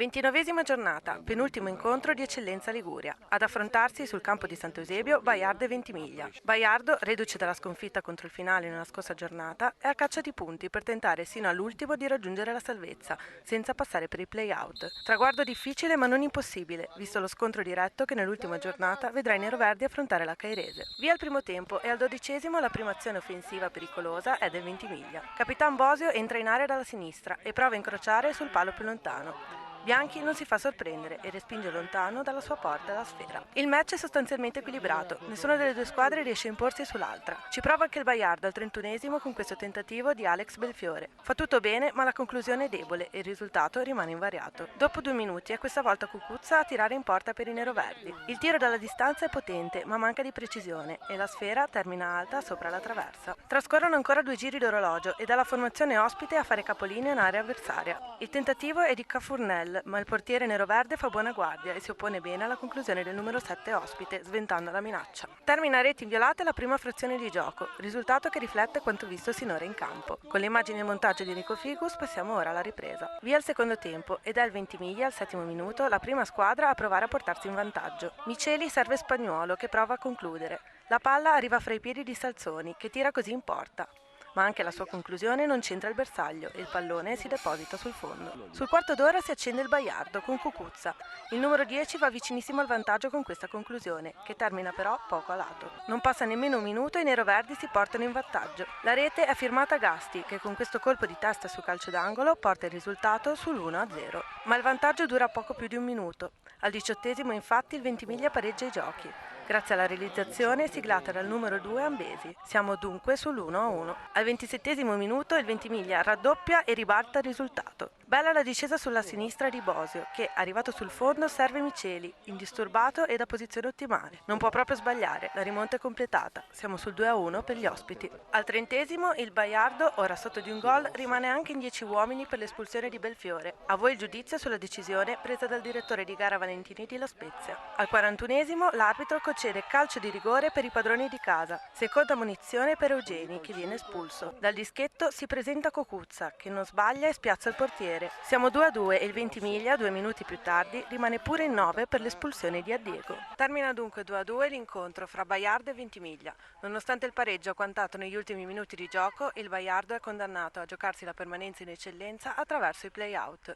29ª giornata, penultimo incontro di Eccellenza Liguria. Ad affrontarsi sul campo di Sant'Eusebio Baiardo e Ventimiglia. Baiardo, reduce dalla sconfitta contro il finale nella scorsa giornata, è a caccia di punti per tentare sino all'ultimo di raggiungere la salvezza, senza passare per i play-out. Traguardo difficile ma non impossibile, visto lo scontro diretto che nell'ultima giornata vedrà i neroverdi affrontare la Cairese. Via il primo tempo e al 12° la prima azione offensiva pericolosa è del Ventimiglia. Capitan Bosio entra in area dalla sinistra e prova a incrociare sul palo più lontano. Bianchi non si fa sorprendere e respinge lontano dalla sua porta la sfera. Il match è sostanzialmente equilibrato, nessuna delle due squadre riesce a imporsi sull'altra. Ci prova anche il Baiardo al 31° con questo tentativo di Alex Belfiore. Fa tutto bene ma la conclusione è debole e il risultato rimane invariato. Dopo 2 minuti è questa volta Cucuzza a tirare in porta per i neroverdi. Il tiro dalla distanza è potente ma manca di precisione e la sfera termina alta sopra la traversa. Trascorrono ancora 2 giri d'orologio ed è la formazione ospite a fare capolinea in area avversaria. Il tentativo è di Cafurnel ma il portiere neroverde fa buona guardia e si oppone bene alla conclusione del numero 7 ospite, sventando la minaccia. Termina a reti inviolate la prima frazione di gioco, risultato che riflette quanto visto sinora in campo. Con le immagini e il montaggio di Enrico Figus passiamo ora alla ripresa. Via il secondo tempo ed è il Ventimiglia al 7° minuto la prima squadra a provare a portarsi in vantaggio. Miceli serve Spagnuolo che prova a concludere. La palla arriva fra i piedi di Salzoni che tira così in porta. Ma anche la sua conclusione non c'entra il bersaglio e il pallone si deposita sul fondo. Sul quarto d'ora si accende il Baiardo con Cucuzza. Il numero 10 va vicinissimo al vantaggio con questa conclusione, che termina però poco a lato. Non passa nemmeno un minuto e i neroverdi si portano in vantaggio. La rete è firmata Gasti, che con questo colpo di testa su calcio d'angolo porta il risultato sull'1-0. Ma il vantaggio dura poco più di un minuto. Al 18° infatti il Ventimiglia pareggia i giochi, grazie alla realizzazione siglata dal numero 2 Ambesi. Siamo dunque sull'1-1. Al 27° minuto il Ventimiglia raddoppia e ribalta il risultato. Bella la discesa sulla sinistra di Bosio, che, arrivato sul fondo, serve Miceli, indisturbato e da posizione ottimale. Non può proprio sbagliare, la rimonta è completata. Siamo sul 2-1 per gli ospiti. Al 30° il Baiardo, ora sotto di un gol, rimane anche in 10 uomini per l'espulsione di Belfiore. A voi il giudizio sulla decisione presa dal direttore di gara Valentini di La Spezia. Al 41° l'arbitro concede calcio di rigore per i padroni di casa. Seconda munizione per Eugeni, che viene espulso. Dal dischetto si presenta Cucuzza, che non sbaglia e spiazza il portiere. Siamo 2-2 e il Ventimiglia, 2 minuti più tardi, rimane pure in 9 per l'espulsione di Addiego. Termina dunque 2-2 l'incontro fra Baiardo e Ventimiglia. Nonostante il pareggio agguantato negli ultimi minuti di gioco, il Baiardo è condannato a giocarsi la permanenza in eccellenza attraverso i play-out.